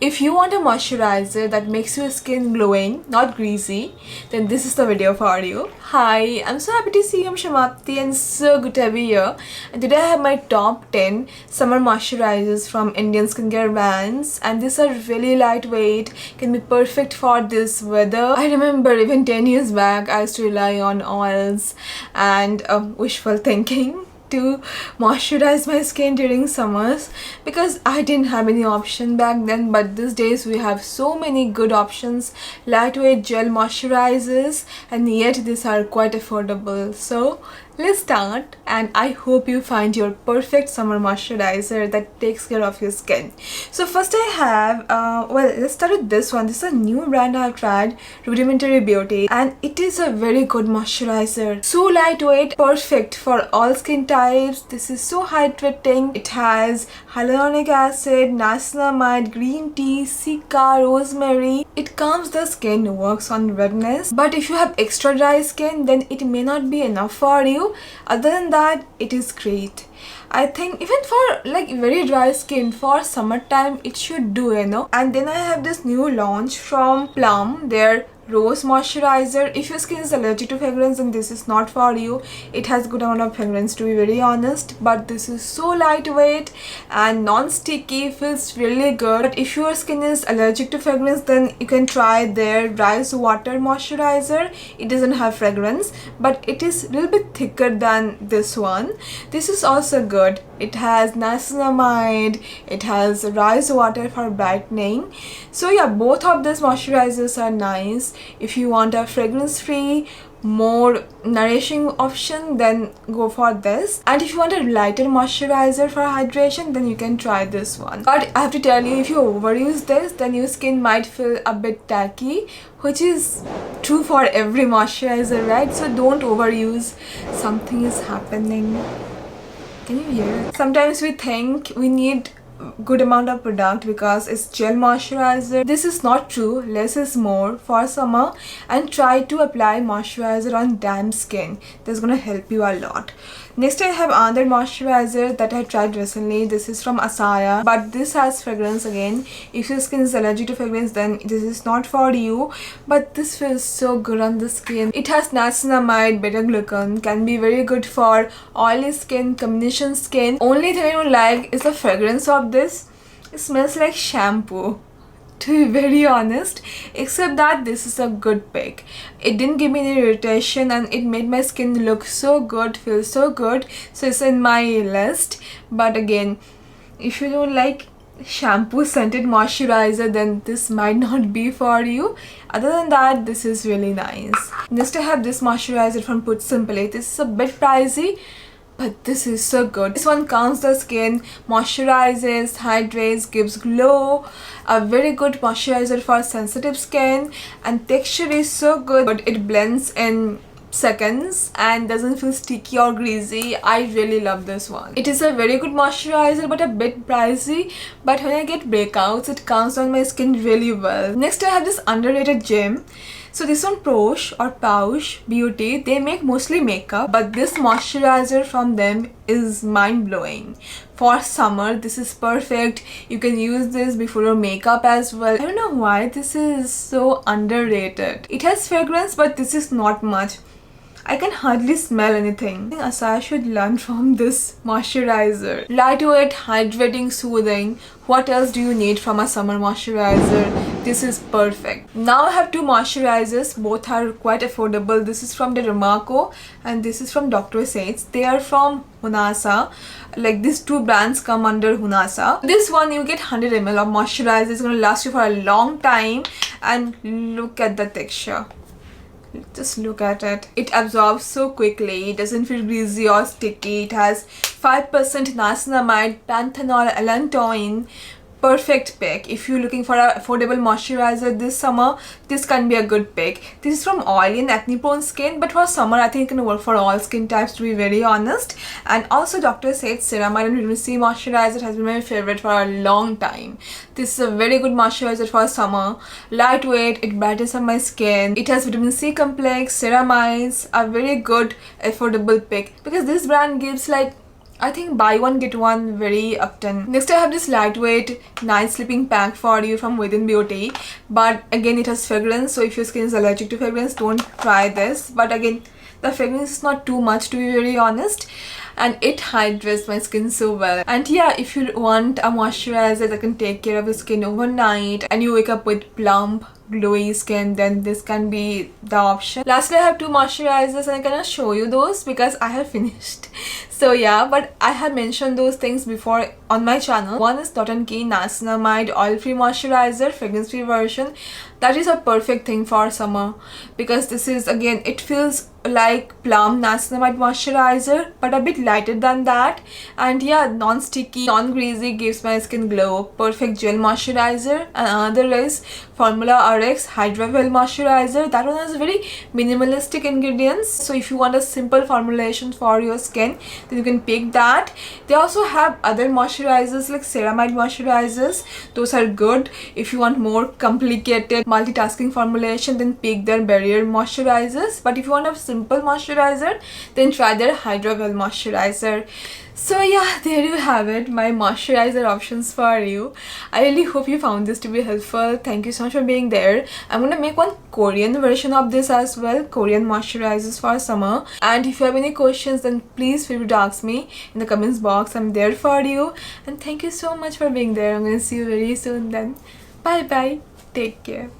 If you want a moisturizer that makes your skin glowing, not greasy, then this is the video for you. Hi, I'm so happy to see you. I'm Shamapti and so good to be here. And today I have my top 10 summer moisturizers from Indian skincare brands, and these are really lightweight, can be perfect for this weather. I remember even 10 years back I used to rely on oils and wishful thinking to moisturize my skin during summers because I didn't have any option back then, but these days we have so many good options, lightweight gel moisturizers, and yet these are quite affordable. So let's start, and I hope you find your perfect summer moisturizer that takes care of your skin. So first I have let's start with this one. This is a new brand I have tried, Rudimentary Beauty, and it is a very good moisturizer. So lightweight, perfect for all skin types. This is so hydrating. It has hyaluronic acid, niacinamide, green tea, cica, rosemary. It calms the skin, works on redness, but if you have extra dry skin, then it may not be enough for you. Other than that, it is great. I think even for like very dry skin for summertime it should do, And then I have this new launch from Plum, their rose moisturizer. If your skin is allergic to fragrance, then this is not for you. It has good amount of fragrance, to be very honest, but this is so lightweight and non-sticky, feels really good. But if your skin is allergic to fragrance, then you can try their rice water moisturizer. It doesn't have fragrance, but it is a little bit thicker than this one. This is also good. It has niacinamide, it has rice water for brightening. So yeah, both of these moisturizers are nice. If you want a fragrance-free, more nourishing option, then go for this. And if you want a lighter moisturizer for hydration, then you can try this one. But I have to tell you, if you overuse this, then your skin might feel a bit tacky, which is true for every moisturizer, right? So don't overuse. Something is happening. Can you hear it? Sometimes we think we need good amount of product because it's gel moisturizer. This is not true. Less is more for summer, and try to apply moisturizer on damp skin. That's gonna help you a lot. Next I have another moisturizer that I tried recently. This is from Asaya, but this has fragrance again. If your skin is allergic to fragrance, then this is not for you, but this feels so good on the skin. It has niacinamide, beta-glucan, can be very good for oily skin, combination skin. Only thing I don't like is the fragrance of this. It smells like shampoo, to be very honest, except that this is a good pick. It didn't give me any irritation and it made my skin look so good, feel so good, so it's in my list. But again, if you don't like shampoo scented moisturizer, then this might not be for you. Other than that, this is really nice. Next I have this moisturizer from Put Simply. This is a bit pricey, but this is so good. This one calms the skin, moisturizes, hydrates, gives glow. A very good moisturizer for sensitive skin, and texture is so good, but it blends in seconds and doesn't feel sticky or greasy. I really love this one. It is a very good moisturizer but a bit pricey, but when I get breakouts, it calms down my skin really well. Next I have this underrated gem. So this one, Praush or Praush Beauty, they make mostly makeup, but this moisturizer from them is mind-blowing. For summer, this is perfect. You can use this before your makeup as well. I don't know why this is so underrated. It has fragrance, but this is not much. I can hardly smell anything. I think Asaya should learn from this moisturizer. Lightweight, hydrating, soothing. What else do you need from a summer moisturizer? This is perfect. Now I have two moisturizers. Both are quite affordable. This is from Derma and this is from Dr. Sheths. They are from Hunasa. Like these two brands come under Hunasa. This one you get 100 ml of moisturizer. It's going to last you for a long time. And look at the texture. Just look at it. It absorbs so quickly. It doesn't feel greasy or sticky. It has 5% niacinamide, panthenol, allantoin. Perfect pick. If you're looking for an affordable moisturizer this summer, this can be a good pick. This is from oily and acne prone skin, but for summer I think it can work for all skin types, to be very honest. And also Dr. Sheths Ceramide and Vitamin C moisturizer has been my favorite for a long time. This is a very good moisturizer for summer. Lightweight, it brightens up my skin. It has vitamin C complex, ceramides, a very good affordable pick because this brand gives like I think buy one get one very upton. Next I have this lightweight night sleeping pack for you from Within Beauty, but again it has fragrance, so if your skin is allergic to fragrance, don't try this. But again, the fragrance is not too much, to be very honest, and it hydrates my skin so well. And yeah, if you want a moisturizer that can take care of your skin overnight and you wake up with plump glowy skin, then this can be the option. Lastly, I have two moisturizers and I cannot show you those because I have finished. So yeah, but I have mentioned those things before on my channel. One is Dot & Key Niacinamide Oil Free Moisturizer, fragrance free version. That is a perfect thing for summer because this is, again, it feels like Plum Niacinamide moisturizer but a bit lighter than that, and yeah, non-sticky, non-greasy, gives my skin glow. Perfect gel moisturizer. And another is Formularx Hydratate moisturizer. That one has very minimalistic ingredients, so if you want a simple formulation for your skin, then you can pick that. They also have other moisturizers like Ceramide moisturizers. Those are good. If you want more complicated multitasking formulation, then pick their barrier moisturizers. But if you want a simple moisturizer, then try their Hydratate moisturizer. So yeah, there you have it, my moisturizer options for you. I really hope you found this to be helpful. Thank you so much for being there. I'm gonna make one Korean version of this as well, Korean moisturizers for summer. And if you have any questions, then please feel free to ask me in the comments box. I'm there for you. And thank you so much for being there. I'm gonna see you very soon then. Bye bye. Take care.